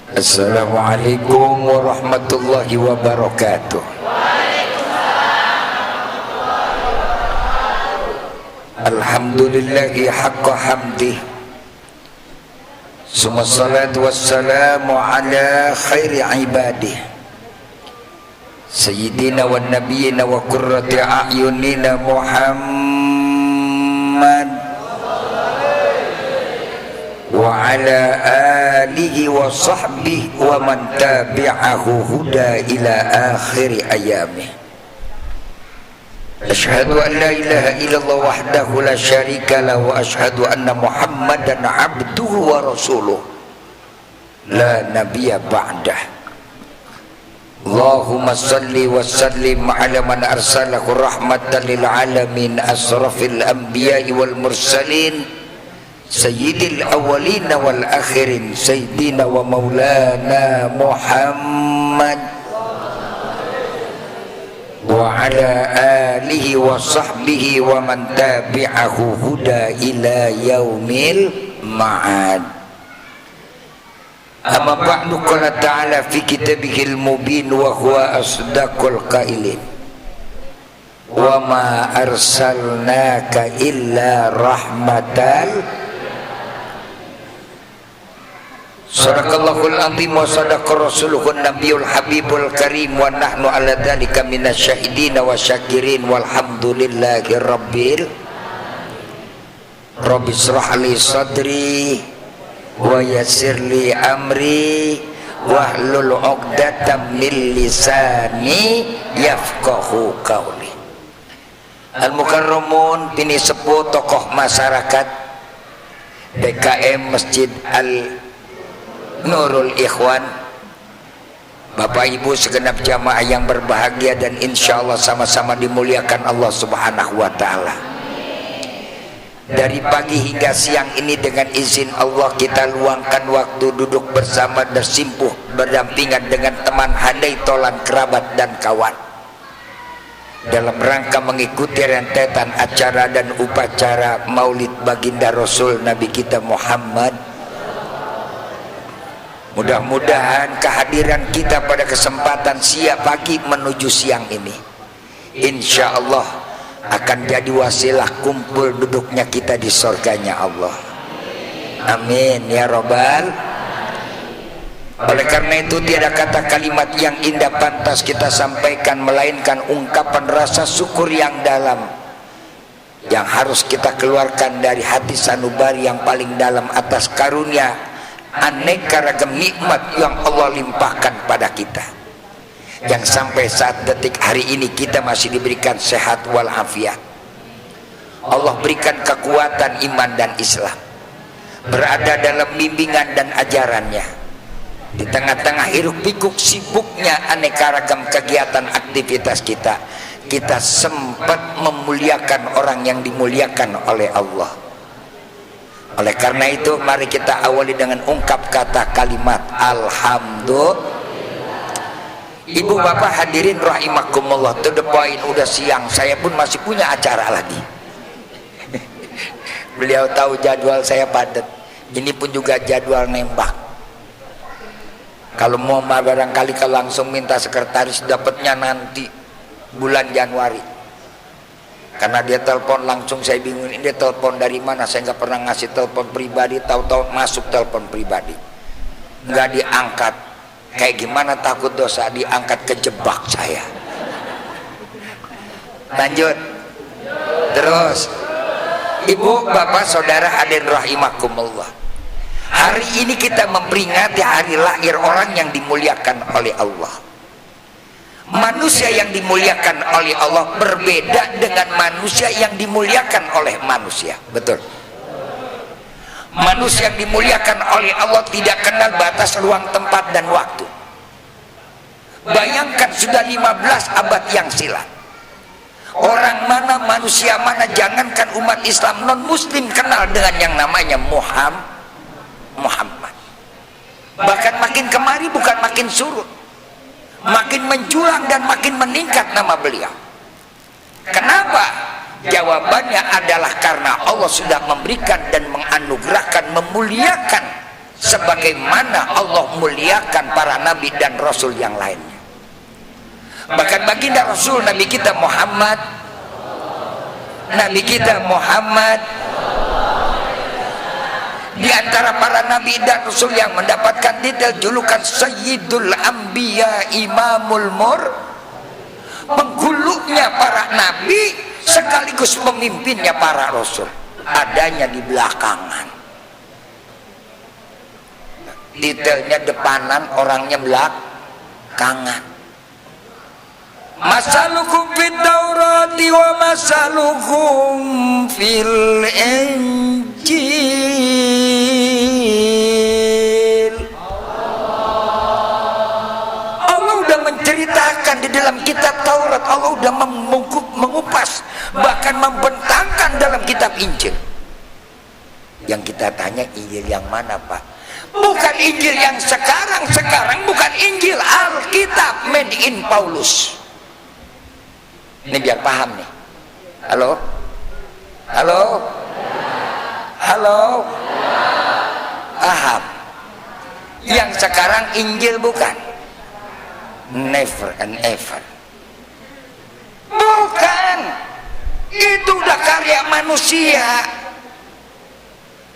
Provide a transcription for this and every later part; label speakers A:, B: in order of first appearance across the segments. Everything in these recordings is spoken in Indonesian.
A: Assalamualaikum warahmatullahi wabarakatuh. Alhamdulillahi haqqa hamdih. Summa salatu wassalamu ala khairi ibadih Sayyidina wa nabiyina wa qurrati a'yunina Muhammad wa ala alihi wa sahbihi wa man tabi'ahu huda ila akhir ayamih. Asyhadu an la ilaha illallah wahdahu la syarika lahu wa asyhadu anna Muhammadan abduhu wa rasuluh la nabiyya ba'dah. Allahumma salli wa sallim ala man arsalahu rahmatan lil alamin asrafil anbiya'i wal mursalin sayyidil awwalin wal akhirin sayyidina wa maulana Muhammad wa ala alihi wa sahbihi wa man tabi'ahu huda ila yaumil ma'ad. Amma ba'du, qala ta'ala fi kitabihil mubin wa huwa asdaqul qailin wa ma arsalnaka illa rahmatan. Sadaqallahul azim wa sadaqa rasuluhun nabiyul habibul karim wa nahnu ala dhalika minasyahidin wa syakirin walhamdulillahi rabbil. Rabbi israh li sadri wa yassir li amri wahlul 'uqdatam min lisani yafqahu qawli. Al-mukarramun pini sepuh tokoh masyarakat DKM Masjid Al-Nurul Ikhwan, Bapak Ibu segenap jamaah yang berbahagia dan insya Allah sama-sama dimuliakan Allah Subhanahu wa ta'ala. Dari pagi hingga siang ini dengan izin Allah kita luangkan waktu duduk bersama bersimpuh berdampingan dengan teman handai tolan kerabat dan kawan dalam rangka mengikuti rentetan acara dan upacara Maulid Baginda Rasul Nabi kita Muhammad. Mudah-mudahan kehadiran kita pada kesempatan siang pagi menuju siang ini insya Allah akan jadi wasilah kumpul duduknya kita di surganya Allah. Amin ya robbal. Oleh karena itu tiada kata kalimat yang indah pantas kita sampaikan melainkan ungkapan rasa syukur yang dalam yang harus kita keluarkan dari hati sanubari yang paling dalam atas karunia aneka ragam nikmat yang Allah limpahkan pada kita, yang sampai saat detik hari ini kita masih diberikan sehat walafiat. Allah berikan kekuatan iman dan Islam, berada dalam bimbingan dan ajarannya. Di tengah-tengah hiruk pikuk sibuknya aneka ragam kegiatan aktivitas kita, kita sempat memuliakan orang yang dimuliakan oleh Allah. Oleh karena itu mari kita awali dengan ungkap kata kalimat alhamdulillah. Ibu bapak hadirin rahimakumullah, to the point, udah siang, saya pun masih punya acara lagi. Beliau tahu jadwal saya padat, ini pun juga jadwal nembak. Kalau mau barangkali kalau langsung minta sekretaris dapatnya nanti bulan Januari, karena dia telepon langsung, saya bingung ini dia telepon dari mana, saya nggak pernah ngasih telepon pribadi, tahu-tahu masuk telepon pribadi, nggak diangkat. Kayak gimana takut dosa diangkat, kejebak saya. Lanjut terus. Ibu bapak saudara hadirin rahimakumullah, hari ini kita memperingati hari lahir orang yang dimuliakan oleh Allah. Manusia yang dimuliakan oleh Allah berbeda dengan manusia yang dimuliakan oleh manusia. Betul. Manusia yang dimuliakan oleh Allah tidak kenal batas ruang, tempat dan waktu. Bayangkan sudah 15 abad yang silam, orang mana, manusia mana, jangankan umat Islam, non muslim kenal dengan yang namanya Muhammad. Bahkan makin kemari bukan makin surut, makin menjulang dan makin meningkat nama beliau. Kenapa? Jawabannya adalah karena Allah sudah memberikan dan menganugerahkan, memuliakan sebagaimana Allah muliakan para nabi dan rasul yang lainnya. Bahkan baginda Rasul Nabi kita Muhammad, di antara para nabi dan rasul yang mendapatkan titel julukan Sayyidul Anbiya Imamul Mur, penghulunya para nabi sekaligus pemimpinnya para rasul, adanya di belakangan. Detailnya depanan, orangnya belakangan. Masalukum fit Taurati wa masalukum fil Injil. Allah udah menceritakan di dalam kitab Taurat, Allah udah mengupas, bahkan membentangkan dalam kitab Injil. Yang kita tanya, Injil yang mana, Pak? Bukan Injil yang sekarang, bukan Injil Alkitab made in Paulus. Ini biar paham nih. Halo? Paham? Yang sekarang Injil bukan? Never and ever. Bukan. Itu udah karya manusia.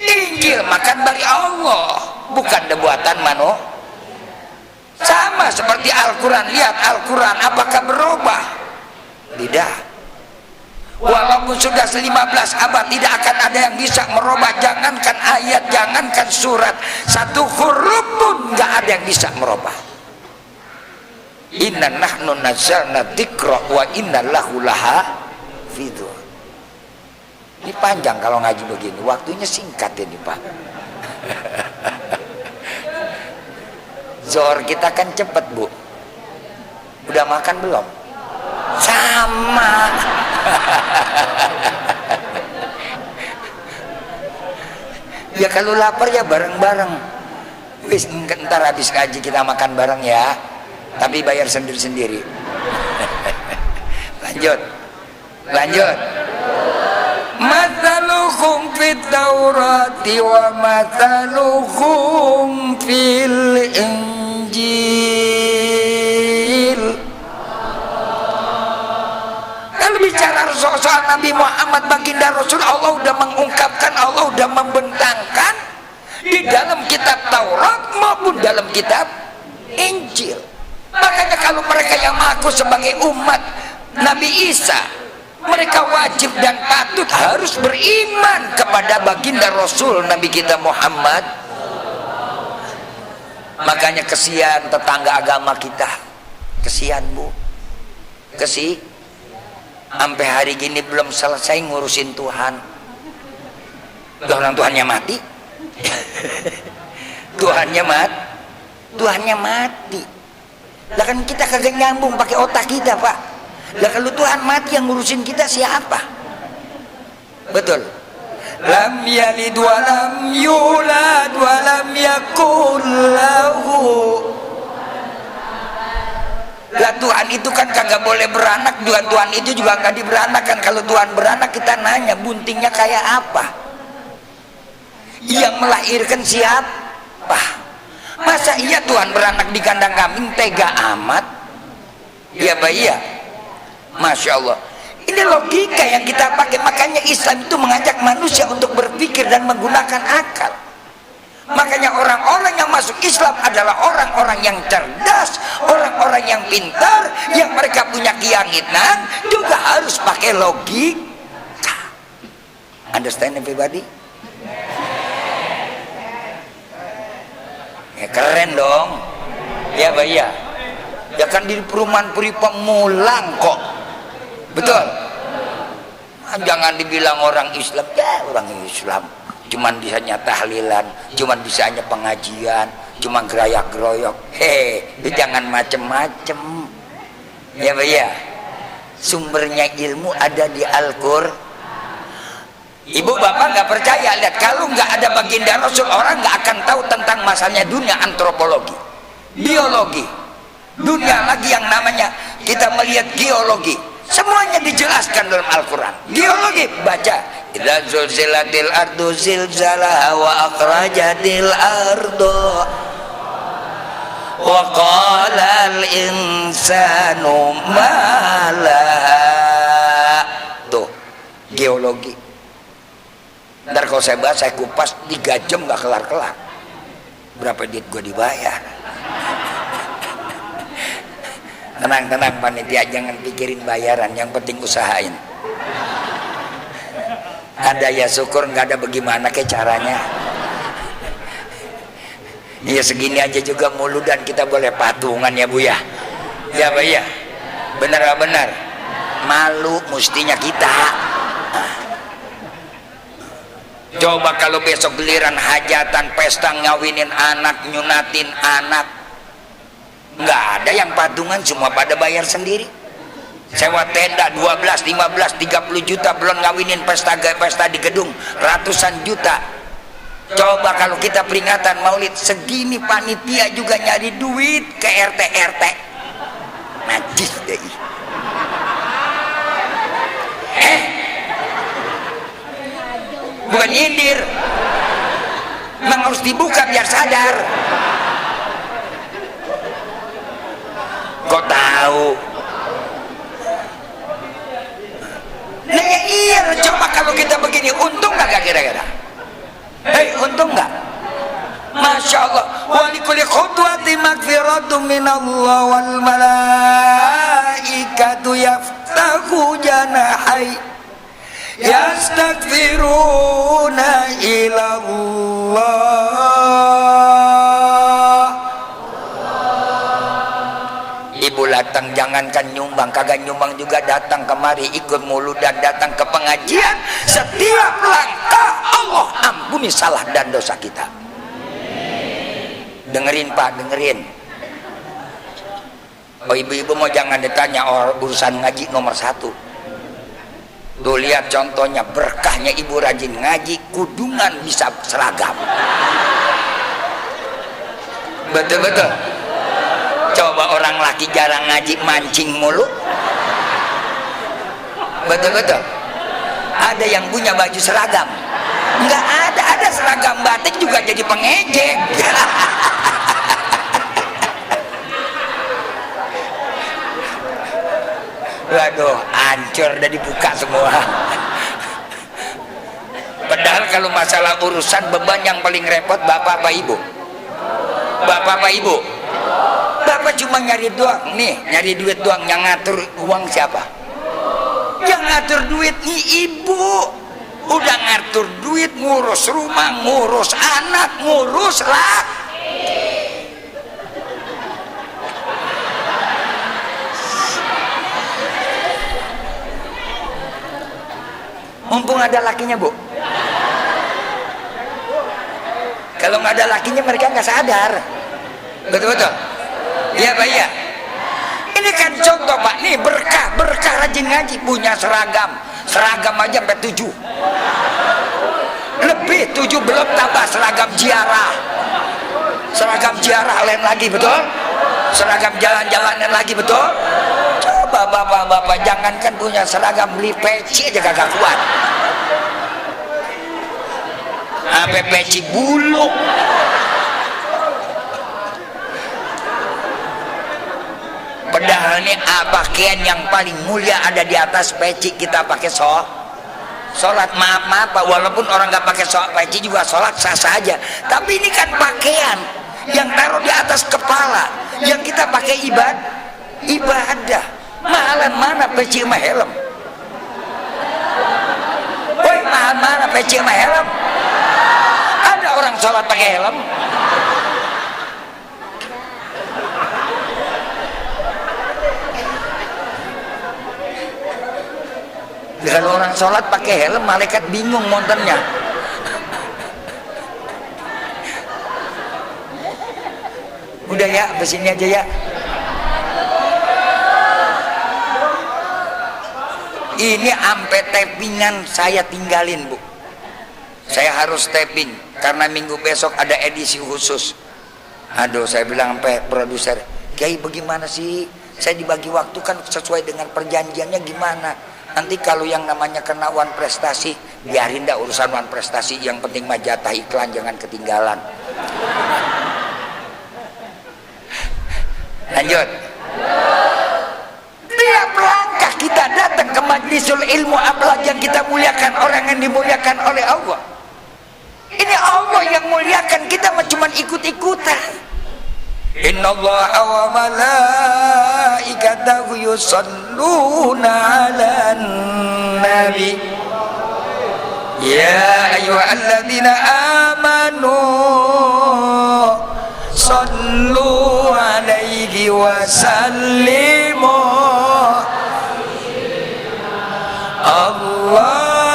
A: Injil makan dari Allah, bukan buatan manusia. Sama seperti Al-Quran. Lihat Al-Quran, apakah berubah? Tidak. Walaupun sudah 15 abad, tidak akan ada yang bisa merubah. Jangankan ayat, jangankan surat, satu huruf pun nggak ada yang bisa merubah. Inna nahnu nazzalna dzikra wa inna lahu lahafidhun. Ini panjang kalau ngaji begini, waktunya singkat ini, Pak. Zuhur kita kan cepet, Bu. Udah makan belum? Sama. Ya kalau lapar ya bareng-bareng. Wis, ntar habis ngaji kita makan bareng ya. Tapi bayar sendiri-sendiri. Lanjut. Mathaluhum fit Taurati wa mathaluhum fil Injil. Kalau bicara soal Nabi Muhammad baginda Rasul, Allah udah mengungkapkan, Allah udah membentangkan di dalam kitab Taurat maupun dalam kitab Injil. Makanya kalau mereka yang mengaku sebagai umat Nabi Isa, mereka wajib dan patut harus beriman kepada baginda Rasul Nabi kita Muhammad. Makanya kesian tetangga agama kita, kesian, Bu, sampai hari gini belum selesai ngurusin Tuhan. Orang Tuhannya mati. Tuhannya mati. Lah kan kita kagak nyambung pakai otak kita, Pak. Lah kalau Tuhan mati, yang ngurusin kita siapa? Betul. Lam yalid wa lam yulad wa lam yakul lahu. Lah Tuhan itu kan kagak boleh beranak. Tuhan itu juga nggak diberanakan. Kalau Tuhan beranak, kita nanya buntingnya kayak apa? Yang melahirkan siapa? Masa iya Tuhan beranak di kandang kambing? Tega amat. Iya, Pak, iya. Masya Allah. Ini logika yang kita pakai. Makanya Islam itu mengajak manusia untuk berpikir dan menggunakan akal. Makanya orang-orang yang masuk Islam adalah orang-orang yang cerdas, orang-orang yang pintar, yang mereka punya keyakinan, juga harus pakai logika. Understand everybody? Ya keren dong. Ya, Pak, iya. Ya kan di perumahan Puri Pemulang kok. Betul. Jangan dibilang orang Islam, ya orang Islam cuman bisanya tahlilan, cuman bisanya pengajian, cuma gerayak-geroyok. Jangan macem-macem. Ya, Pak, ya. Sumbernya ilmu ada di Al-Qur'an. Ibu bapak nggak percaya, lihat, kalau nggak ada baginda Rasul, orang nggak akan tahu tentang masalahnya dunia antropologi, biologi, dunia lagi yang namanya kita melihat geologi. Semuanya dijelaskan dalam Al-Quran. Geologi, baca idza zulzilatil ardu zilzalaha wa akhrajatil ardu wa qala al insanu ma laha. Tuh geologi. Ntar kalau saya bahas saya kupas 3 jam gak kelar-kelar. Berapa duit gue dibayar? Tenang panitia, jangan pikirin bayaran, yang penting usahain. Ada ya syukur, nggak ada bagaimana ke caranya. Ya segini aja juga mulu dan kita boleh patungan ya Bu ya. Ya Pak ya. Benar. Malu mestinya kita. Coba kalau besok giliran hajatan, pesta, ngawinin anak, nyunatin anak, nggak ada yang patungan, semua pada bayar sendiri. Sewa tenda 12, 15, 30 juta, belum ngawinin pesta di gedung ratusan juta. Coba kalau kita peringatan maulid segini, panitia juga nyari duit ke RT najis deh. Bukan nyindir, memang harus dibuka biar sadar. Kok tahu? Nah iya, coba kalau kita begini, untung nggak kira-kira? Untung nggak? Masya Allah. Walikuli khutwati magfiratu minallah wal malaikatu yaftahu janahai yastaghfiruna ilallah. Ibu datang, jangankan nyumbang, kagak nyumbang juga datang kemari, ikut mulu dan datang ke pengajian. Setiap langkah Allah ampuni salah dan dosa kita. Dengerin Pak, dengerin. Oh ibu-ibu mau jangan ditanya urusan ngaji nomor 1. Tuh lihat contohnya, berkahnya ibu rajin ngaji, kudungan bisa seragam. Betul-betul. Coba orang laki jarang ngaji, mancing mulu. Betul-betul. Ada yang punya baju seragam? Enggak ada seragam batik juga jadi pengejek. Waduh, hancur udah dibuka semua. Padahal kalau masalah urusan beban yang paling repot bapak apa ibu? Bapak apa ibu? Bapak cuma nyari doang, nih nyari duit doang. Yang ngatur uang siapa? Yang ngatur duit nih ibu. Udah ngatur duit, ngurus rumah, ngurus anak, ngurus lah. Mumpung ada lakinya Bu. Kalau nggak ada lakinya mereka nggak sadar. Betul-betul. Iya Pak ya. Ini kan contoh Pak, nih berkah rajin ngaji, punya seragam aja sampai 7. Lebih 7 belum tambah seragam ziarah lain lagi, betul? Seragam jalan-jalanan lagi, betul? Coba bapak-bapak jangankan punya seragam, beli peci aja kagak kuat. Sampai peci buluk. Padahal ini pakaian yang paling mulia ada di atas peci, kita pakai sholat. Maaf Pak, walaupun orang nggak pakai peci juga sholat sah-sah aja. Tapi ini kan pakaian yang taruh di atas kepala, yang kita pakai ibadah. Mahalan mana peci sama helm? Woi, mahal mana peci sama helm? Ada orang sholat pakai helm? Kalau orang sholat pakai helm, malaikat bingung monternya. Udah ya, besini aja ya. Ini ampe tappingan saya tinggalin Bu. Saya harus tapping karena minggu besok ada edisi khusus. Aduh, saya bilang sampai produser, Kiai bagaimana sih? Saya dibagi waktu kan sesuai dengan perjanjiannya gimana? Nanti kalau yang namanya kenawan prestasi biarin dah urusan wan prestasi, yang penting mah jatah iklan jangan ketinggalan. Lanjut. Tiap langkah kita datang ke majlisul ilmu, apalagi yang kita muliakan orang yang dimuliakan oleh Allah. Ini Allah yang muliakan, kita mah cuma ikut-ikutan. Innallaha wa malaikatahu yusholluna 'alan nabi ya ayyuhalladzina amanu shallu 'alaihi wa sallimu Allahumma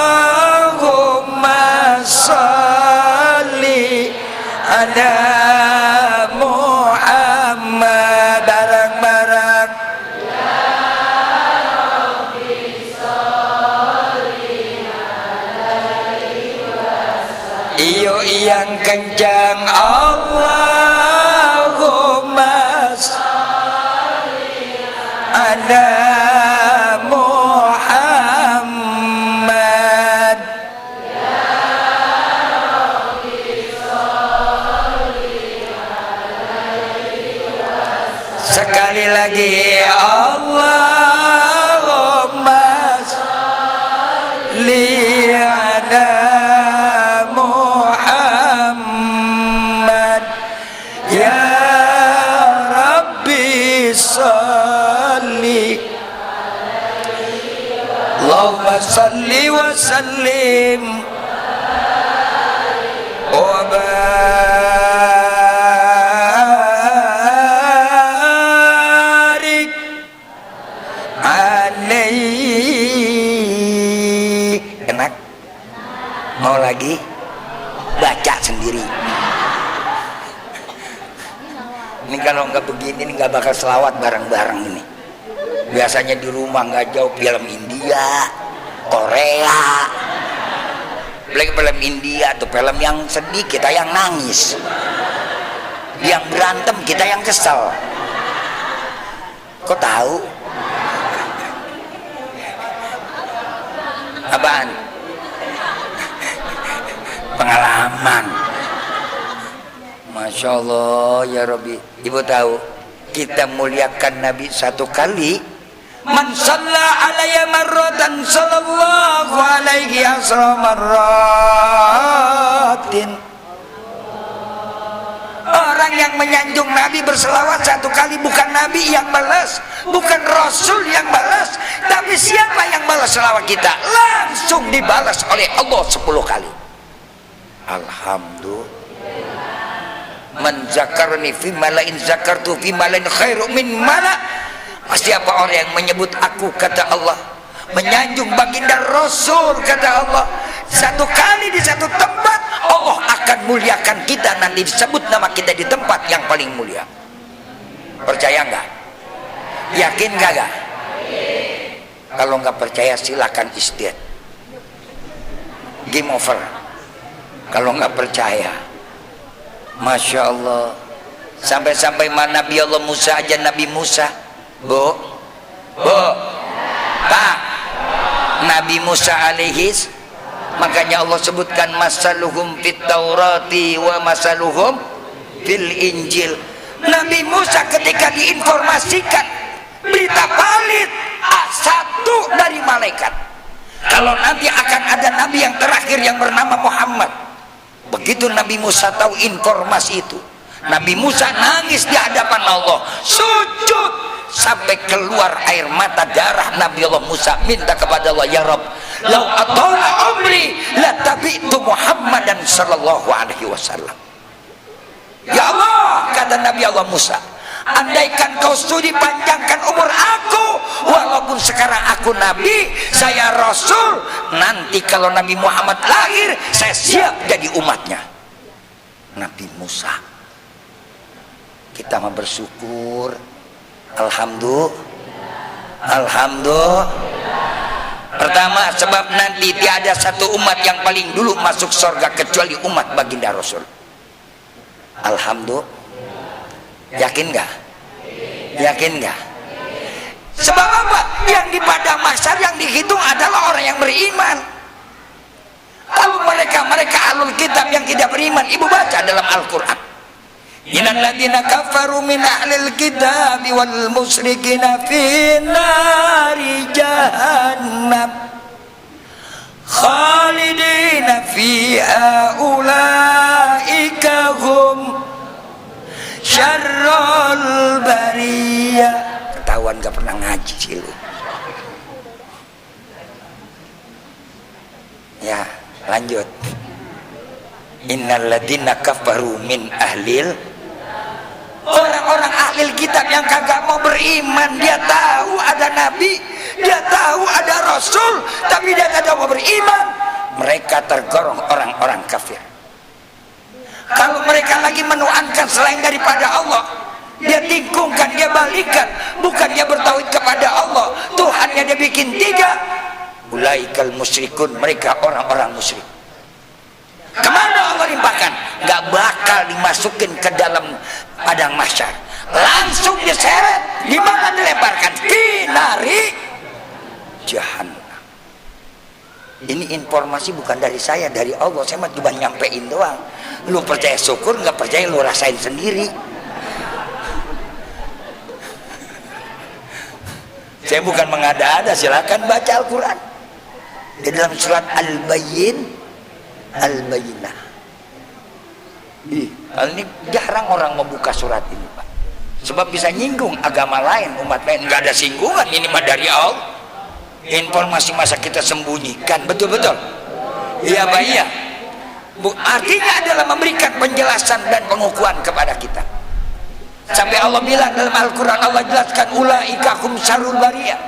A: shalli ala Muhammad. Barang-barang iyo yang kencang Allahumma shalli ala Muhammad. Sekali lagi Allahumma shalli ala Muhammad ya Rabbi shalli Allahumma shalli wa sallim wa barik alaihi. Enak? Mau lagi? Baca sendiri. Ini kalau nggak begini ini nggak bakal selawat bareng-bareng ini. Biasanya di rumah nggak jauh film India, Korea. Apalagi film India tuh film yang sedih, kita yang nangis. Yang berantem kita yang kesel. Kok tahu? Apaan? Pengalaman. Masya Allah ya Rabbi. Ibu tahu kita muliakan Nabi satu kali, man shalla alayya marratan sallallahu alaihi marratin. Orang yang menyanjung Nabi berselawat satu kali, bukan Nabi yang balas, bukan Rasul yang balas, tapi siapa yang balas selawat kita? Langsung dibalas oleh Allah 10 kali. Alhamdulillah. Man zakarni fi malain zakartu fi malain khairu min mala. Siapa orang yang menyebut aku, kata Allah, menyanjung baginda Rasul, kata Allah, satu kali di satu tempat, Allah akan muliakan kita. Nanti disebut nama kita di tempat yang paling mulia. Percaya nggak? Yakin nggak? Kalau nggak percaya silakan istiad, game over. Kalau nggak percaya, Masya Allah, sampai-sampai mana Nabi Allah Musa aja, Nabi Musa, Pak, Nabi Musa alaihis, makanya Allah sebutkan masaluhum fit Taurati wa masaluhum fil Injil. Nabi Musa ketika diinformasikan berita valid, satu dari malaikat, kalau nanti akan ada nabi yang terakhir yang bernama Muhammad. Begitu Nabi Musa tahu informasi itu, Nabi Musa nangis di hadapan Allah, sujud sampai keluar air mata darah. Nabi Allah Musa minta kepada Allah, ya Rabb, lau atala umri la tabi'tu Muhammadan sallallahu alaihi wasallam. Ya Allah, kata Nabi Allah Musa, andaikan kau sudi panjangkan umur aku, walaupun sekarang aku nabi, saya rasul, nanti kalau Nabi Muhammad lahir, saya siap jadi umatnya. Nabi Musa. Kita mah bersyukur, alhamdulillah, alhamdulillah. Pertama, sebab nanti tiada satu umat yang paling dulu masuk surga kecuali umat baginda Rasul. Alhamdulillah. Yakin nggak? Yakin nggak? Sebab apa? Yang di padang mahsyar yang dihitung adalah orang yang beriman. Kalau mereka ahlul kitab yang tidak beriman, ibu baca dalam Al-Quran, innal ladzina kafaru min ahlil kitab wal musyrikina fi nari jahannam khalidina fiha ulaika hum syarrul bariyah. Ketahuan gak pernah ngaji sih lu. Ya, lanjut. Innal ladzina kafaru min ahlil, orang-orang ahli kitab yang kagak mau beriman, dia tahu ada nabi, dia tahu ada rasul, tapi dia kagak mau beriman. Mereka tergolong orang-orang kafir. Kalau mereka lagi menuhankan selain daripada Allah, dia tikungkan, dia balikan, bukan dia bertauhid kepada Allah, Tuhannya dia bikin tiga. Ulaikal musyrikun, mereka orang-orang musyrik. Kemana Allah limpahkan? Gak bakal dimasukin ke dalam padang mahsyar, langsung diseret. Di mana dilemparkan? Finari jahannam. Ini informasi bukan dari saya, dari Allah. Saya mah cuma nyampein doang. Lu percaya syukur, nggak percaya lu rasain sendiri. Saya bukan mengada-ada, silakan baca Al-Quran di dalam surat Al-Bayyinah. Hal ini jarang orang membuka surat ini, Pak, sebab bisa nyinggung agama lain, umat lain. Nggak ada singgungan, ini mah dari Allah. Informasi masa kita sembunyikan, betul-betul. Iya, Pak, iya. Artinya adalah memberikan penjelasan dan pengukuhan kepada kita. Sampai Allah bilang dalam Al-Quran, Allah jelaskan ulaika hum syarrul bariyah.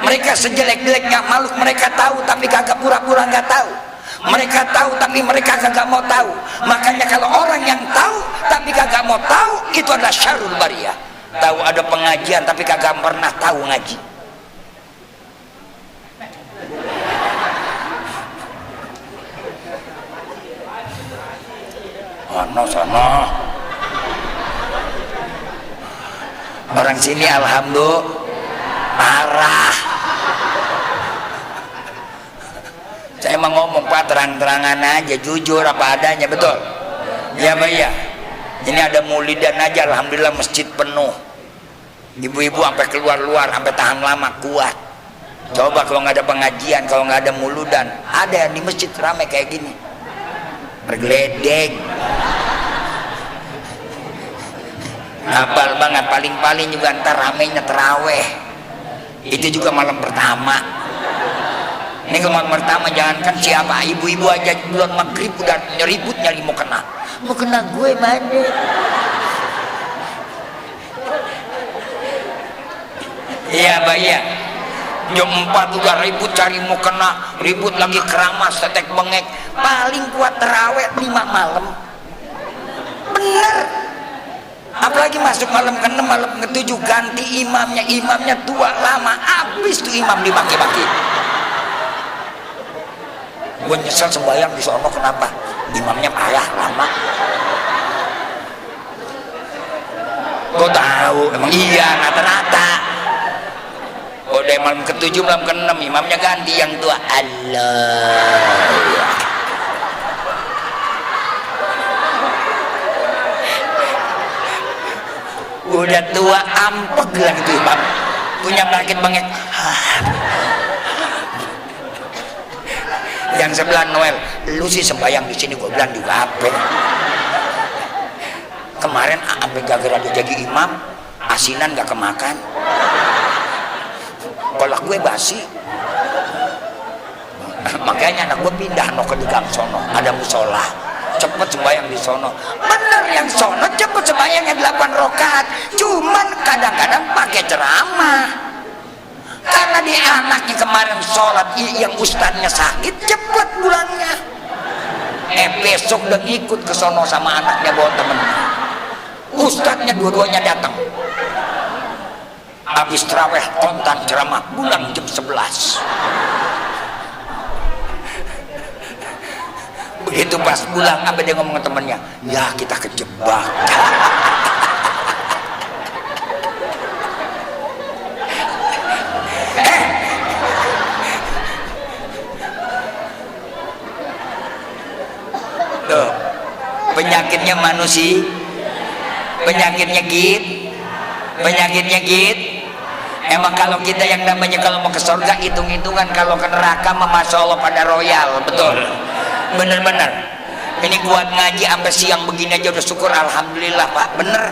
A: Mereka sejelek-jeleknya makhluk, mereka tahu tapi kagak pura-pura nggak tahu. Mereka tahu tapi mereka kagak mau tahu. Makanya kalau orang yang tahu tapi kagak mau tahu, itu adalah syarrul bariyah. Tahu ada pengajian tapi kagak pernah tahu ngaji. Sono. Orang sini alhamdulillah parah. Saya mau ngomong, Pak, terang-terangan aja, jujur apa adanya, betul? Ya, Pak, ya. Ini ada maulidan aja, alhamdulillah masjid penuh. Ibu-ibu sampai keluar-luar, sampai tahan lama, kuat. Coba kalau nggak ada pengajian, kalau nggak ada muludan, ada di masjid ramai kayak gini, bergeledek. Hafal banget, paling-paling juga ntar ramenya teraweh. Itu juga malam pertama. Ini kalau malam pertama jangankan siapa, ibu-ibu aja bulan maghrib udah nyeribut nyari mau kena gue mana. Iya, Pak, iya. Jam 4 udah ribut cari mau kena, ribut lagi keramas, tetek bengek. Paling kuat teraweh 5 malam. Bener. Apalagi masuk malam ke-6, malam ke-7 ganti imamnya tua lama, habis tuh imam dimaki-maki. Gue nyesel sembahyang di sono, kenapa? Imamnya parah lama. Gue tahu, emang iya rata-rata. Udah malam ke-7, malam ke-6 imamnya ganti yang tua. Allah. Udah tua ampeg lah gitu, Pak, punya penyakit bengek. Yang sebelah Noel, lu sih sembahyang di sini, gue bilang juga apa. Kemarin sampai gara-gara dia jadi imam, asinan gak kemakan. Kolak gue basi. Makanya anak gue pindah no ke Degang sono, ada musola. Cepet sembahyang di sono. Bener yang sono cepet sembahyangnya 8 rakaat. Cuman kadang-kadang pakai ceramah. Karena di anaknya kemarin sholat yang ustadznya sakit, cepet pulangnya. Besok udah ngikut ke sono sama anaknya bawa temen. Ustadznya dua-duanya datang. Habis terawih kontan ceramah, pulang jam 11. Begitu pas pulang, apa dia ngomong ke temannya? Ya, kita kejebak. namanya manusia, penyakitnya git. Emang kalau kita yang namanya kalau mau ke surga hitung-hitungan, kalau ke neraka mah masya Allah pada royal, betul, bener-bener. Ini buat ngaji sampai siang begini aja udah syukur, alhamdulillah Pak, bener.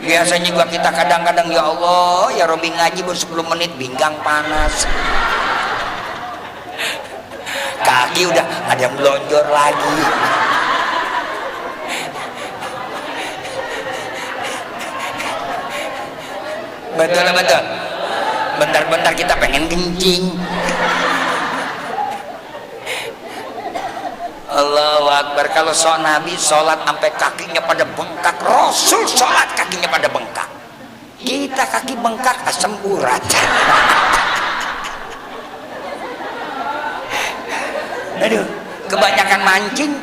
A: Biasanya juga kita kadang-kadang ya Allah ya Robi ngaji baru 10 menit pinggang panas, kaki udah ada yang melonjor lagi. Betul. Bentar-bentar kita pengen kencing. Allahu Akbar. Kalau Nabi sholat sampai kakinya pada bengkak, Rasul sholat kakinya pada bengkak. Kita kaki bengkak asam urat. Aduh, kebanyakan mancing.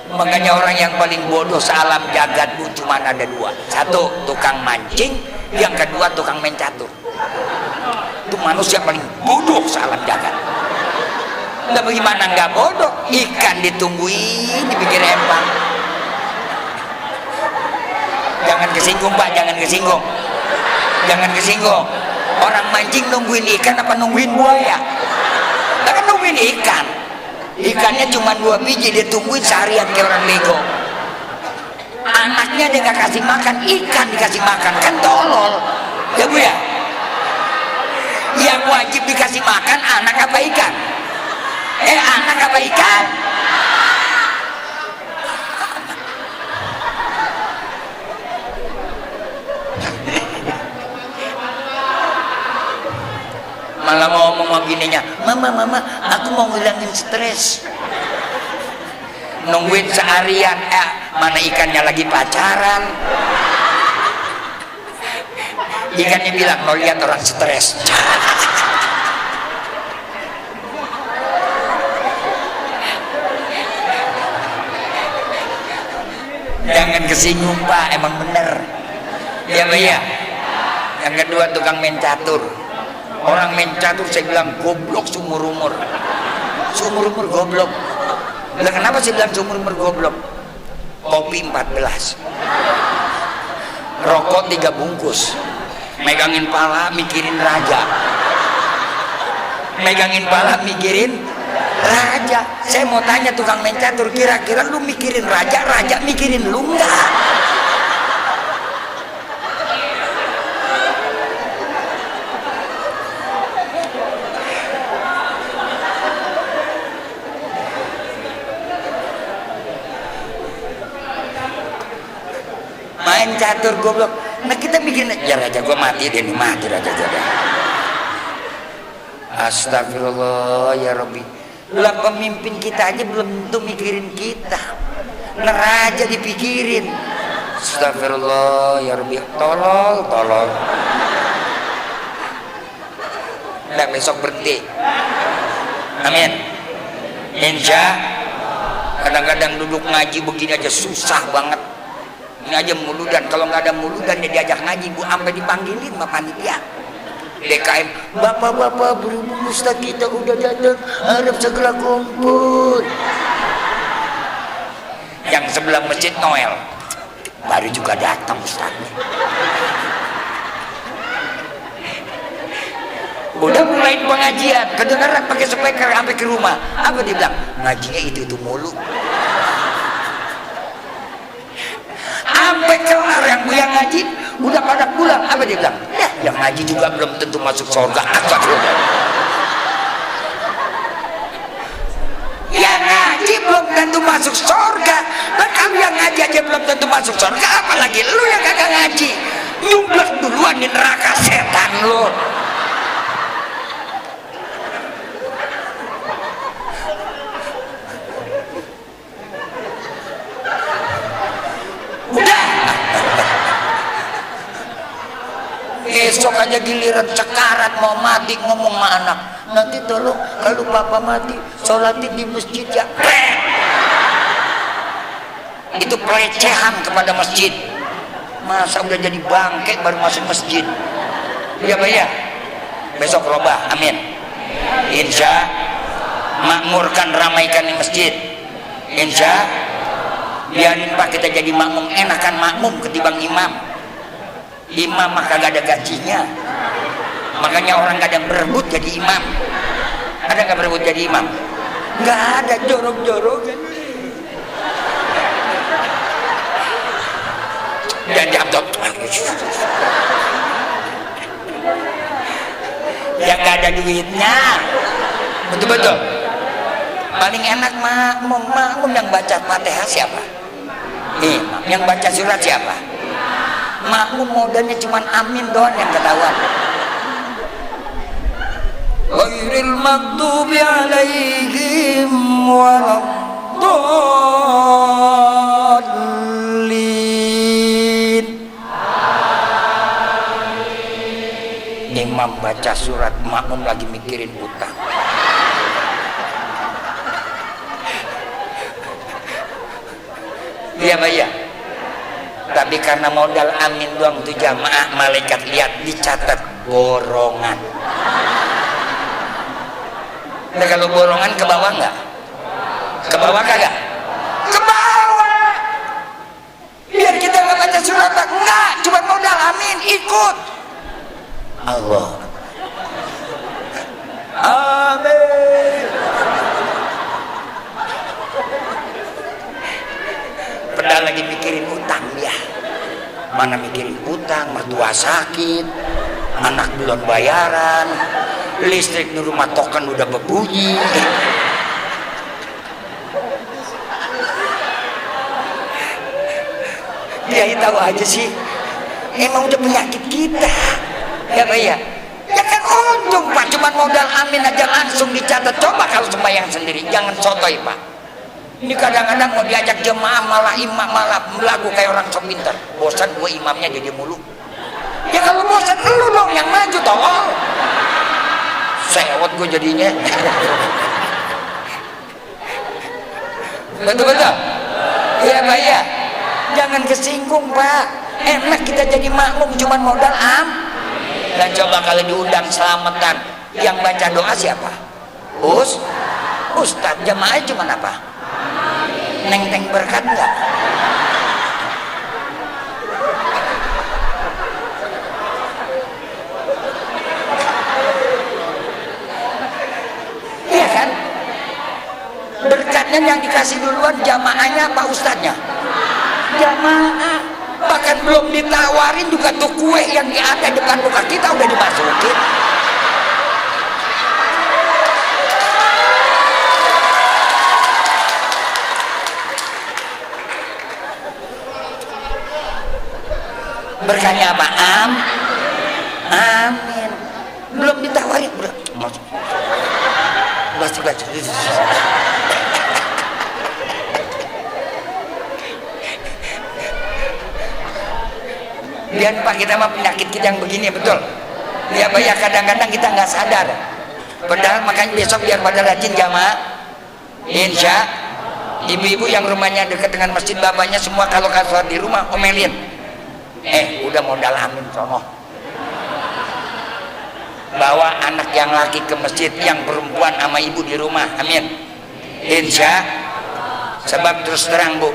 A: Makanya orang yang paling bodoh sealam jagat bu cuma ada dua. Satu tukang mancing, yang kedua tukang main catur. Itu manusia paling bodoh sealam jagat. Nah bagaimana nggak bodoh? Ikan ditungguin di pinggir empang. Jangan kesinggung Pak, jangan kesinggung. Orang mancing nungguin ikan apa nungguin buaya? Nah, kan nungguin ikan. Ikannya cuma 2 biji, dia tungguin seharian kayak orang bego. Anaknya dia nggak kasih makan, ikan dikasih makan, kan tolol ya bu ya. Yang wajib dikasih makan anak apa ikan? Anak apa ikan? Malah ngomong begininya, mama aku mau ngilangin stres, nungguin seharian, mana ikannya lagi pacaran. Ikannya bilang mau lihat orang stres. Jangan kesinggung Pak, emang bener ya Pak ya. Yang kedua tukang main catur. Orang main catur saya bilang goblok seumur umur goblok. Lah kenapa saya bilang seumur umur goblok? Kopi 14, rokok 3 bungkus, megangin pala mikirin raja. Saya mau tanya tukang main catur, kira-kira lu mikirin raja mikirin lu enggak? Main catur goblok. Nah kita bikin ya raja gua mati deh nih, mati raja gua deh. Astagfirullah ya Rabbi. Lah pemimpin kita aja belum tentu mikirin kita, nah raja dipikirin. Astagfirullah ya Rabbi. Tolol. Nah besok berhenti. Amin. Insya. Kadang-kadang duduk ngaji begini aja susah banget. Ini aja muludan, kalau nggak ada muludan dia diajak ngaji bu, sampai dipanggilin sama panitia DKM, bapak-bapak berhubung ustaz kita udah datang, harap segera kumpul. Yang sebelah masjid Noel baru juga datang ustaznya. Udah mulai pengajian, kedengaran pakai speaker sampai ke rumah. Apa dia bilang? Ngajinya itu mulu. Sampai kelar yang ngaji udah pada pulang. Apa dia bilang? Ya, yang ngaji juga belum tentu masuk surga. Yang ngaji belum tentu masuk surga. Dan kamu yang ngaji aja belum tentu masuk surga, apalagi lu yang kagak ngaji, nyumbang duluan di neraka setan lu. Besok aja giliran sekarat mau mati ngomong sama anak, nanti tolong kalau papa mati sholatin di masjid ya. Itu pelecehan kepada masjid. Masa udah jadi bangke baru masuk masjid? Iya Pak ya. Besok robah, amin. Insya makmurkan, ramaikan di masjid. Insya biarin Pak kita jadi makmum, enakan makmum ketimbang imam. Imam mah kagak ada gajinya, makanya orang kadang berebut jadi imam. Ada nggak berebut jadi imam? Nggak ada, jorok-jorokan. Dan jatuh yang nggak ada duitnya, betul-betul. Paling enak makmum yang baca Fatihah siapa? Imam. Yang baca surat siapa? Makmum modalnya cuman amin doang yang ketahuan. Ghairil maghdubi alaihim waladdallin. Imam baca surat, makmum lagi mikirin utang. Iya Pak ya. Tapi karena modal amin doang tuh jamaah, malaikat lihat dicatat borongan. Nah kalau borongan ke bawah nggak? Ke bawah kagak? Ke bawah. Biar kita nggak baca surat enggak, cuma modal amin ikut. Allah. Amin. Padahal lagi mikirin utang dia. Mana mikirin utang, mertua sakit, anak belum bayaran, listrik di rumah token udah berbunyi. Dia tahu aja sih, emang udah penyakit kita. Ya Pak ya. Ya kan untung Pak, cuman modal amin aja langsung dicatat. Coba kalau sembahyang sendiri, jangan sotoy Pak. Ini kadang-kadang mau diajak jemaah malah imam malah lagu kayak orang sok pinter. Bosan gue imamnya jadi mulu. Ya kalau bosan lu dong yang maju tolong. Sewot gue jadinya. Betul-betul. Iya Pak ya. Jangan kesinggung Pak. Enak kita jadi makmum cuman modal Dan coba kalau diundang selamatan, yang baca doa siapa? Ustadz. Jemaah cuman apa? Neng-neng berkat enggak? Iya kan? Berkatnya yang dikasih duluan jamaahnya apa ustadznya? Jamaah. Bahkan belum ditawarin juga tuh kue yang ada depan muka kita udah dimasukin. Berkahnya apa? Amin. Belum ditawarin, bro. Baca. Biar Pak kita mah penyakit kita yang begini betul. Ya Pak ya kadang-kadang kita nggak sadar. Padahal makanya besok biar pada rajin jamaah. Insya ibu-ibu yang rumahnya dekat dengan masjid bapaknya semua kalau sholat di rumah omelin. Udah modal amin sono. Bawa anak yang laki ke masjid, yang perempuan sama ibu di rumah. Amin. Insya. Sebab terus terang Bu,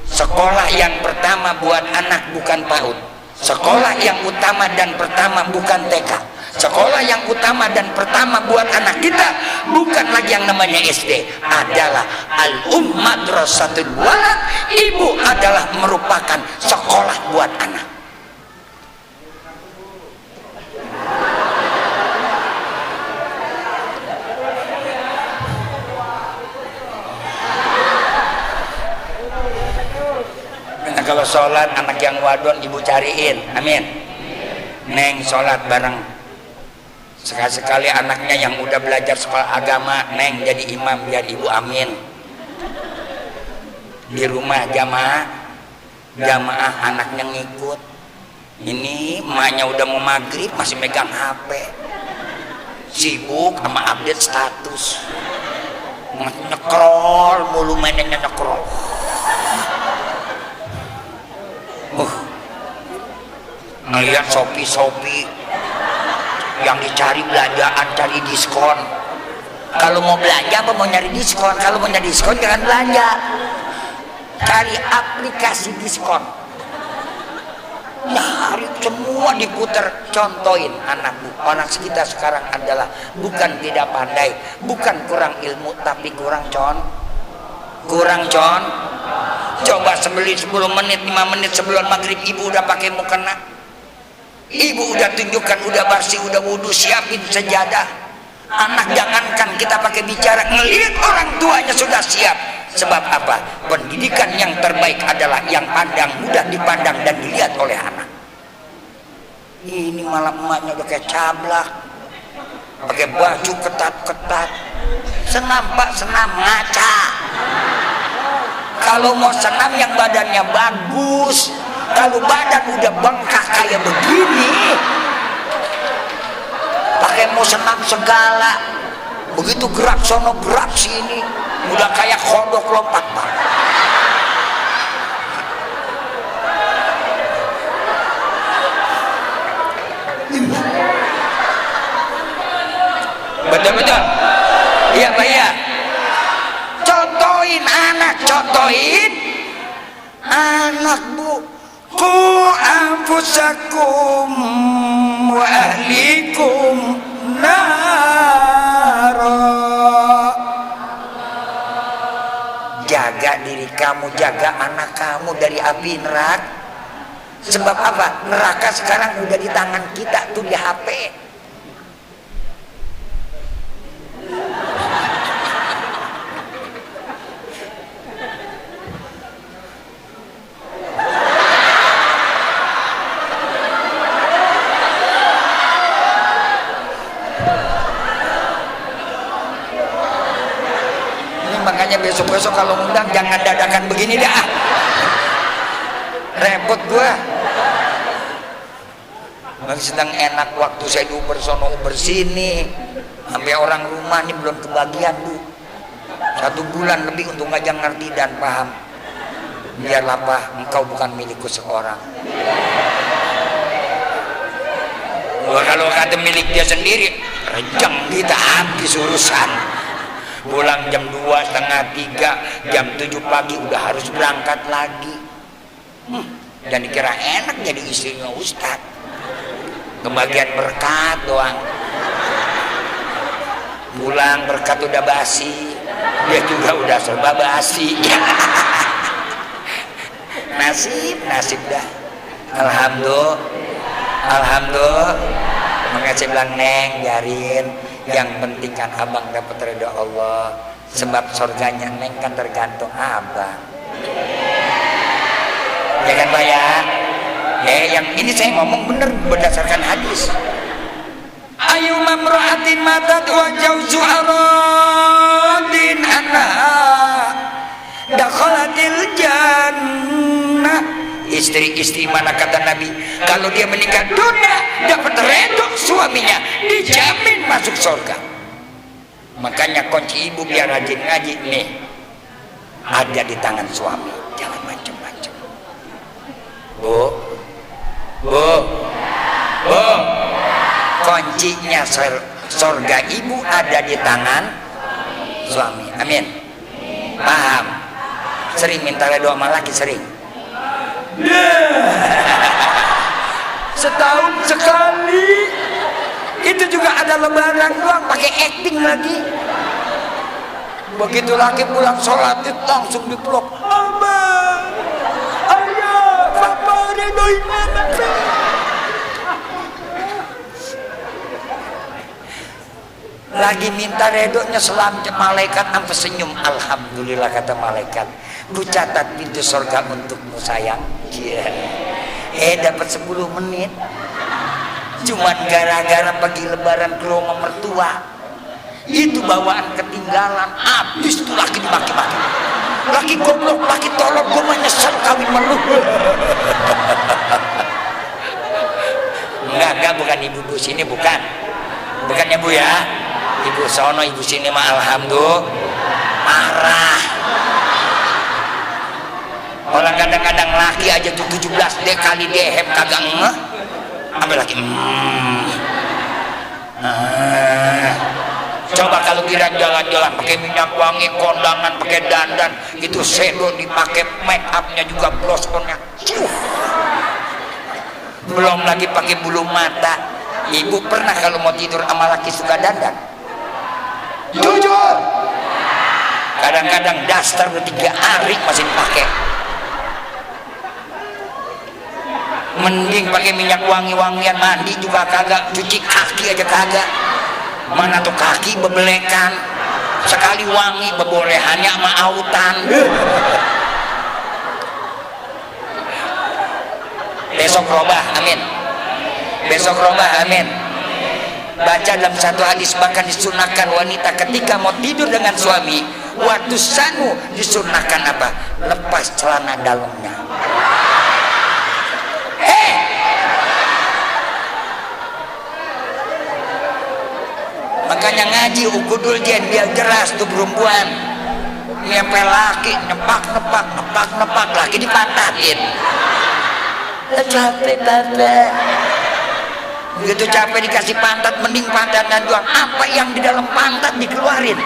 A: sekolah yang pertama buat anak bukan PAUD. Sekolah yang utama dan pertama bukan TK. Sekolah yang utama dan pertama buat anak kita bukan lagi yang namanya SD, adalah Madrasatul Walad. Ibu adalah merupakan sekolah buat anak. Nah, kalau sholat anak yang wadon ibu cariin, amin. Neng sholat bareng. Sekali-sekali anaknya yang udah belajar sekolah agama, neng jadi imam biar ibu amin. Di rumah jamaah anaknya ngikut. Ini emaknya udah mau maghrib masih megang HP, sibuk sama update status, nyekrol mulu, mainnya nyekrol. Ngeliat Shopee yang dicari belanjaan, cari diskon. Kalau mau belanja apa mau nyari diskon? Kalau mau nyari diskon jangan belanja. cari aplikasi diskon, nyari semua diputar, contohin anakmu. Anak kita sekarang adalah bukan tidak pandai, bukan kurang ilmu, tapi kurang coba sembeli 10 menit 5 menit sebelum maghrib ibu udah pakai mukena, ibu udah tunjukkan, udah bersih, udah wudhu, siapin sejadah. Anak jangankan kita pakai bicara, ngelihat orang tuanya sudah siap. Sebab apa? Pendidikan yang terbaik adalah yang mudah dipandang dan dilihat oleh anak. Ini malah emaknya udah kayak cablak, pakai baju ketat-ketat, senam pak, senam ngaca. Kalau mau senam yang badannya bagus, kalau badan udah bengkak kayak begini, pakai mau senam segala, begitu gerak sono gerak sini, udah kayak kodok lompat pak. Betul-betul. Iya Pak ya. Contohin anak bu. Qu anfusakum wa ahlikum nara. Jaga diri kamu, jaga anak kamu dari api neraka. Sebab apa? Neraka sekarang udah di tangan kita tuh, di HP. Makanya besok-besok kalau ngundang jangan dadakan begini dah, repot gua. Sedang enak waktu saya Uber sono Uber sini, sampai orang rumah ini belum kebagian bu. 1 bulan lebih untuk ngajak ngerti dan paham. Biarlah pak, engkau bukan milikku seorang. Gua kalau kata milik dia sendiri, rejang kita habis urusan. Pulang jam 2, setengah 3, jam 7 pagi udah harus berangkat lagi. Dan dikira enak jadi istrinya Ustad, kebagian berkat doang. Pulang berkat udah basi, dia juga udah serba basi. Nasib dah. Alhamdulillah. Makanya saya bilang neng, biarin. Yang penting kan abang dapat ridho Allah. Sebab surganya neng kan tergantung abang. Ya kan Pak ya? Yang ini saya ngomong bener berdasarkan hadis. Ayu mamra'atin matat wa jauzu aradin anha dakhalatil jannah. Istri-istri mana kata Nabi, kalau dia menikah dunia dapat redok suaminya, dijamin masuk surga. Makanya kunci ibu biar rajin ngaji nih, ada di tangan suami, jangan macam-macam. Bu, kuncinya surga ibu ada di tangan suami. Amin. Paham? Sering minta redho sama laki, sering. Setahun sekali, itu juga ada lebaran doang, pakai acting lagi. Begitu laki pulang sholat itu langsung dipeluk, abang, ayah, papa redoin mama. Lagi minta redonya selamanya malaikat sampai senyum. Alhamdulillah kata malaikat, ku catat pintu surga untukmu sayang. Dapat 10 menit. Cuman gara-gara pergi lebaran ke rumah mertua, itu bawaan ketinggalan, habis tuh laki dimaki-maki. Laki goblok, laki tolol, gue menyesal kawin melu. Enggak, bukan ibu sini, bukan ya bu ya. Ibu sono, ibu sini mah alhamdulillah marah. Orang kadang-kadang laki aja tuh 17 kali dehem kagak ngeh, ambil lagi Coba kalau kita jalan-jalan pakai minyak wangi, kondangan, pakai dandan, itu shadow dipakai, make upnya juga, blush onnya, belum lagi pakai bulu mata. Ibu pernah kalau mau tidur sama laki suka dandan? Jujur. Kadang-kadang daster 3 hari masih dipakai. Mending pakai minyak wangi-wangian, mandi juga kagak, cuci kaki aja kagak. Mana tuh kaki bebelekan, sekali wangi bebolehannya sama autan. Besok robah, amin. Besok robah, amin. Baca dalam satu hadis, bahkan disunahkan wanita ketika mau tidur dengan suami, waktu sanu disunahkan apa? Lepas celana dalamnya. Makanya ngaji ukudul jen biar jelas tuh perempuan. Nyampe laki nepak laki dipantatin. Capek bapak. Begitu capek dikasih pantat, mending pantatnya doang, apa yang di dalam pantat dikeluarin,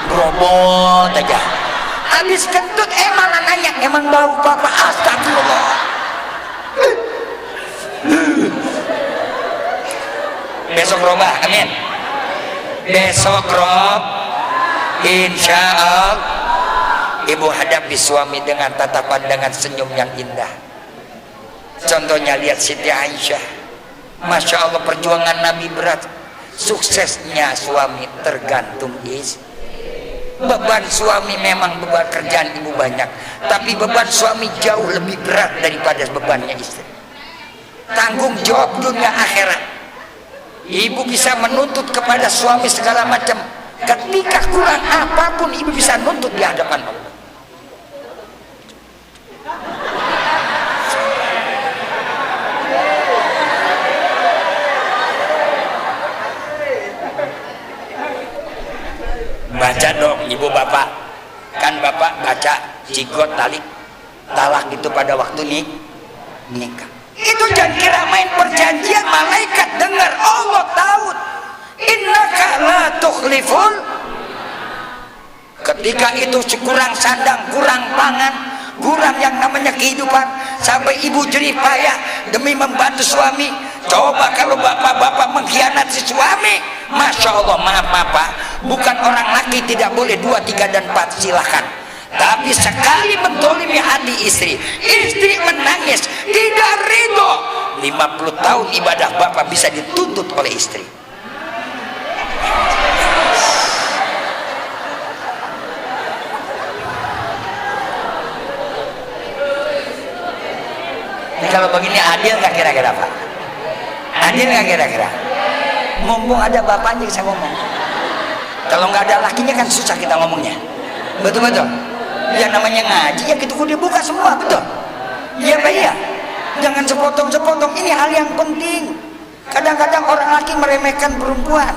A: robot aja. Habis kentut malah nanya, emang bau bapak? Astagfirullah. Besok robah, amin. Besok rob, insya Allah. Ibu hadapi suami dengan tatapan, dengan senyum yang indah. Contohnya lihat Siti Aisyah, Masya Allah, perjuangan Nabi berat. Suksesnya suami tergantung istri. Beban suami memang, beban kerjaan ibu banyak, tapi beban suami jauh lebih berat daripada bebannya istri. Tanggung jawab dunia akhirat. Ibu bisa menuntut kepada suami segala macam. Ketika kurang apapun, ibu bisa nuntut di hadapan Allah. Baca dong ibu bapak, kan bapak baca jigot talak itu pada waktu nikah. Itu jangan kira main perjanjian, malaikat dengar, Allah tahu. Innaka la tukhliful. Ketika itu kurang sandang, kurang pangan, kurang yang namanya kehidupan, sampai ibu jerih payah demi membantu suami. Coba kalau bapak-bapak mengkhianati suami, Masya Allah, maaf bapak, bukan orang laki tidak boleh 2, 3, dan 4, silahkan. Tapi sekali mentolimi hati istri, istri menangis, tidak ridho, 50 tahun ibadah bapak bisa dituntut oleh istri. Ini kalau begini adil nggak kira-kira Pak? Adil nggak kira-kira? Mumpung ada bapaknya bisa ngomong. Kalau nggak ada lakinya kan susah kita ngomongnya. Betul-betul. Yang namanya ngaji ya gitu dibuka semua, betul. Iya Pak, iya. Jangan sepotong-sepotong, ini hal yang penting. Kadang-kadang orang laki meremehkan perempuan,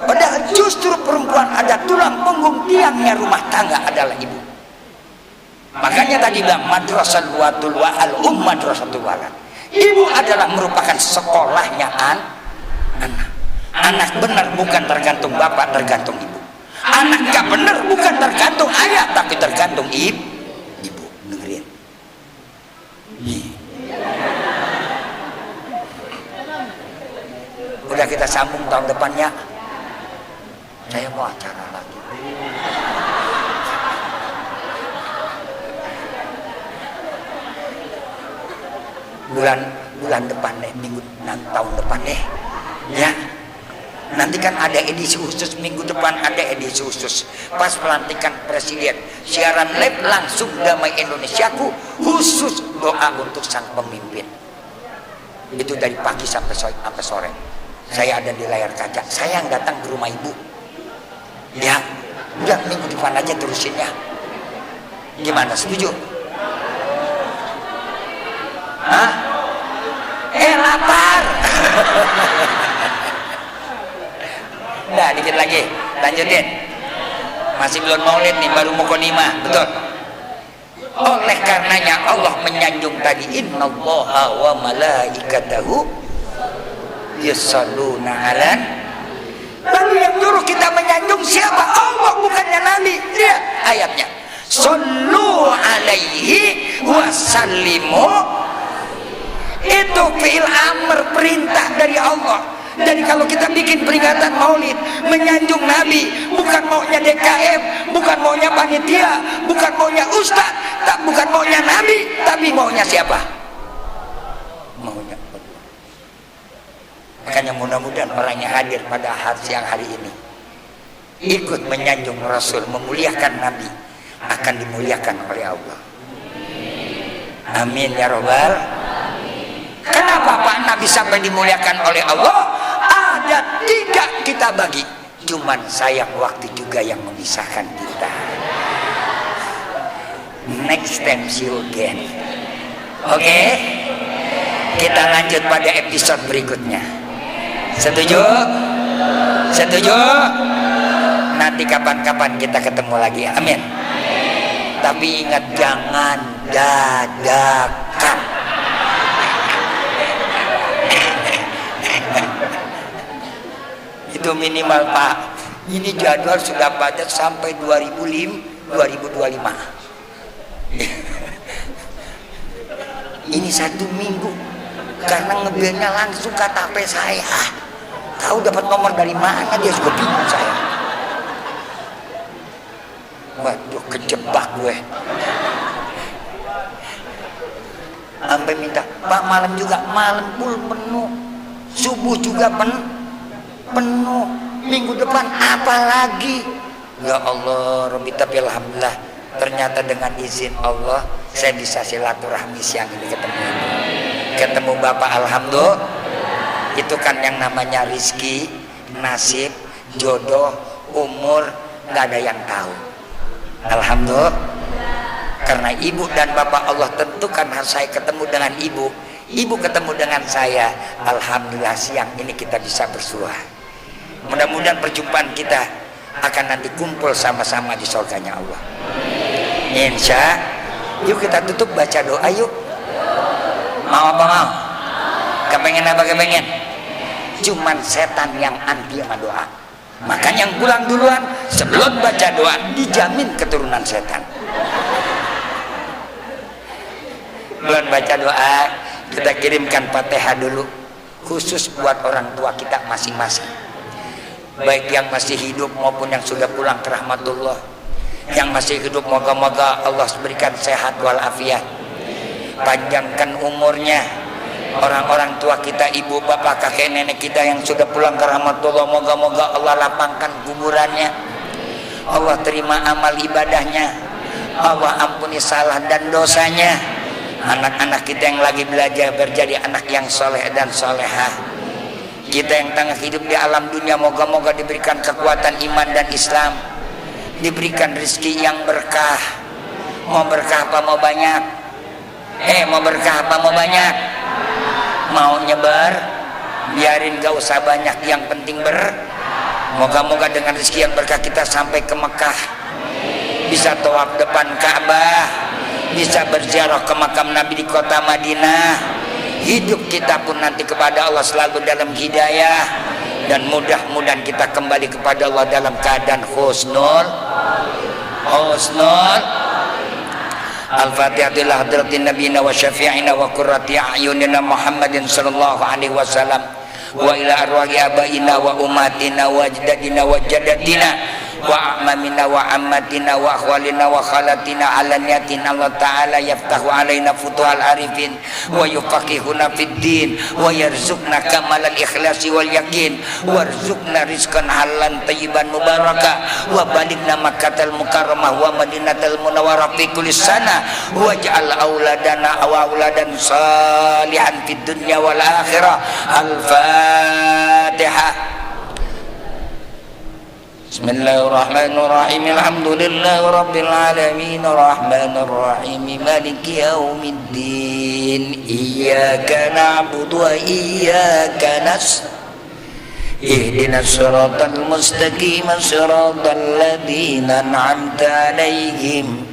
A: padahal justru perempuan ada tulang punggung tiangnya rumah tangga adalah ibu. Makanya tadi bilang madrasatul watul wa al madrasatul walad. Ibu adalah merupakan sekolahnya anak. Anak benar bukan tergantung bapak, tergantung ibu. Anak gak benar bukan tergantung ayah, tapi tergantung ibu. Dengerin. Udah kita sambung tahun depannya. Saya mau acara lagi. Bulan depan deh, minggu tahun depan deh, ya. Nanti kan ada edisi khusus, minggu depan ada edisi khusus pas pelantikan presiden, siaran live langsung Damai Indonesiaku, khusus doa untuk sang pemimpin. Itu dari pagi sampai sore. Saya ada di layar kaca, saya yang datang ke rumah ibu. Ya, udah minggu depan aja terusin ya. Gimana, setuju? Hah? Lapar. Nah, dikit lagi, lanjutin. Masih belum maulid nih, baru muqaddimah, betul. Oleh karenanya Allah menyanjung tadi, innallaha wa malaikatahu yusholluna 'alan Lalu yang nyuruh kita menyanjung siapa? Allah, bukannya Nabi. Lihat ayatnya. Sallu alaihi wasallimu. Itu fi'il amr, perintah dari Allah. Jadi kalau kita bikin peringatan maulid, menyanjung Nabi, bukan maunya DKM, bukan maunya panitia, bukan maunya ustaz, bukan maunya Nabi, tapi maunya siapa? Maunya Allah. Makanya mudah-mudahan orang yang hadir pada siang hari ini ikut menyanjung Rasul, memuliakan Nabi, akan dimuliakan oleh Allah. Amin ya robbal. Kenapa Pak Nabi sampai dimuliakan oleh Allah? Ada tidak kita bagi, cuman sayang waktu juga yang memisahkan kita. Next time see you again. Oke, kita lanjut pada episode berikutnya. Setuju? Setuju? Nanti kapan-kapan kita ketemu lagi. Amin. Tapi ingat, jangan dadakan. Itu minimal Pak. Ini jadwal sudah padat sampai 2025. Ini 1 minggu karena ngebelnya langsung ke HP saya. Tahu dapat nomor dari mana, dia juga bingung saya. Waduh, kejebak gue. Sampai minta, Pak malam juga, malam full penuh, subuh juga penuh, minggu depan apa lagi? Ya Allah Rabbi, tapi alhamdulillah ternyata dengan izin Allah saya bisa silaturahmi siang ini ketemu Bapak. Alhamdulillah, itu kan yang namanya rizki, nasib, jodoh, umur, gak ada yang tahu. Alhamdulillah, karena ibu dan bapak Allah tentukan harus saya ketemu dengan ibu ketemu dengan saya. Alhamdulillah siang ini kita bisa bersua. Mudah-mudahan perjumpaan kita akan nanti kumpul sama-sama di surganya Allah. Insya. Yuk kita tutup baca doa yuk. Mau apa mau? Kepengen apa kepengen? Cuman setan yang anti sama doa. Makanya yang pulang duluan sebelum baca doa dijamin keturunan setan. Belum baca doa, kita kirimkan Fatihah dulu khusus buat orang tua kita masing-masing, baik yang masih hidup maupun yang sudah pulang ke rahmatullah. Yang masih hidup moga-moga Allah berikan sehat walafiat, panjangkan umurnya. Orang-orang tua kita, ibu bapak kakek nenek kita yang sudah pulang ke rahmatullah, moga-moga Allah lapangkan kuburannya, Allah terima amal ibadahnya, Allah ampuni salah dan dosanya. Anak-anak kita yang lagi belajar berjadi anak yang soleh dan solehah. Kita yang tengah hidup di alam dunia, moga-moga diberikan kekuatan iman dan Islam, diberikan rezeki yang berkah. Mau berkah apa mau banyak? Mau berkah apa mau banyak? Mau nyebar, biarin gak usah banyak, yang penting moga-moga dengan rezeki yang berkah kita sampai ke Mekah, bisa tawaf depan Ka'bah, bisa berziarah ke makam Nabi di kota Madinah. Hidup kita pun nanti kepada Allah selalu dalam hidayah, dan mudah-mudahan kita kembali kepada Allah dalam keadaan husnul. Al-Fatihah ila hadratin nabiyina wa syafi'ina wa qurrati a'yunina Muhammadin sallallahu alaihi wasallam wa ila arwahi abaina wa ummatina wa ajdadina wa jaddatina wa amamina wa ammatina wa akhwalina wa khalatina ala niyatin Allah ta'ala yaftahu alaina futuhal arifin wa yufaqihuna fid din wa yarzuqna kamalal ikhlasi wal yakin warzuqna rizqan halan tayyiban mubaraka wa baligna makkatal mukarramah wa madinatal munawwarah fi kulli sana waj'al auladana wa auladan salihan fid dunya wal akhirah. Al-Fatihah. Bismillahirrahmanirrahim. Alhamdulillahi rabbil alamin arrahmanir rahim maliki yaumiddin iyyaka na'budu wa iyyaka nasta'in ihdinas siratal mustaqim siratal ladzina an'amta 'alaihim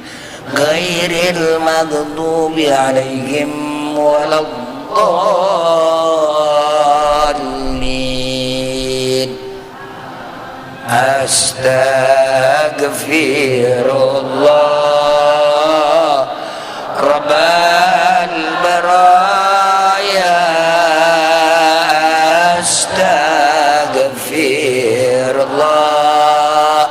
A: ghairil maghdubi 'alaihim waladdallin. ' Astaghfirullah Rabbal baraya. Astaghfirullah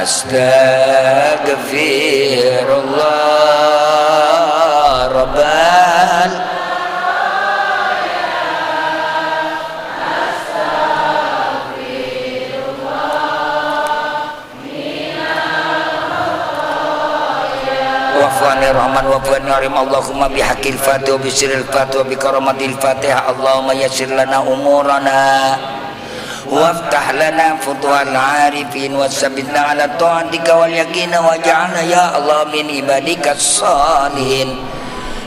A: Astaghfirullah Rabbal. Wafani rahman wafani arim Allahumma bihaqil fatih wa bisiril fatih wa bikaramatil fatihah. Allahumma yassir lana umurana waftah lana futuhal arifin wasabbitna ala ta'atika wal yaqina waj'alna ya Allah min ibadika salihin.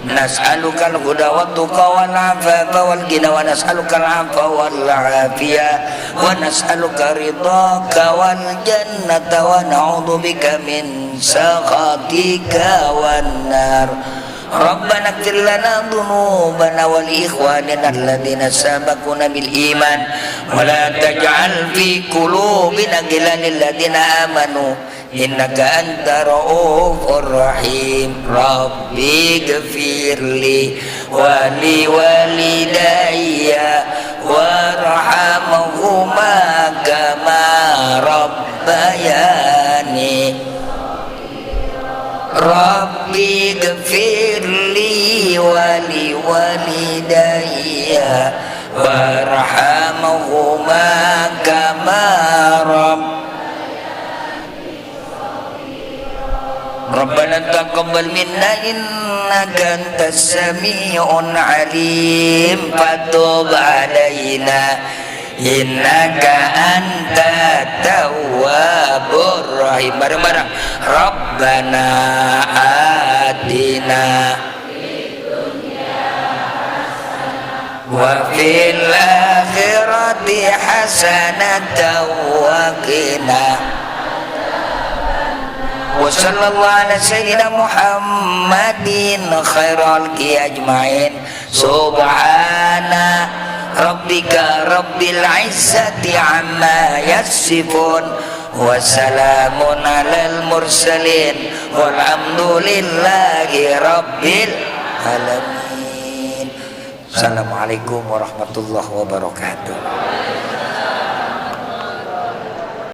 A: Nas'aluka al-huda wa tuqa wal afafa wal ghina wa nas'aluka al-'afwa wal 'afiyah wa nas'aluka ridhaka wal jannata wa na'udzubika min sakhatika wan nar. Rabbana ighfir lana dhunubana wa li ikhwanina alladhina sabaquna bil iman wa la taj'al fi qulubina ghillan lil ladzina amanu innaka anta ra'ufur rahim. Rabbi ighfirli wa li walidayya warhamhuma kama rabbayani. Rabbi ighfirli wa li walidayya warhamhuma kama Rabbana taqabbal minna innaka antas sami'un alim fatub alaina innaka antat tawwabur rahim. Bareng-bareng Rabbana atina wa fil akhirati hasanatan wa qina wa sallallahu ala sayyidina Muhammadin khairal ki ajmain. Subhana rabbika rabbil izzati amma yasifun wa salamun alal mursalin walhamdulillahi rabbil alamin. Assalamualaikum warahmatullahi wabarakatuh.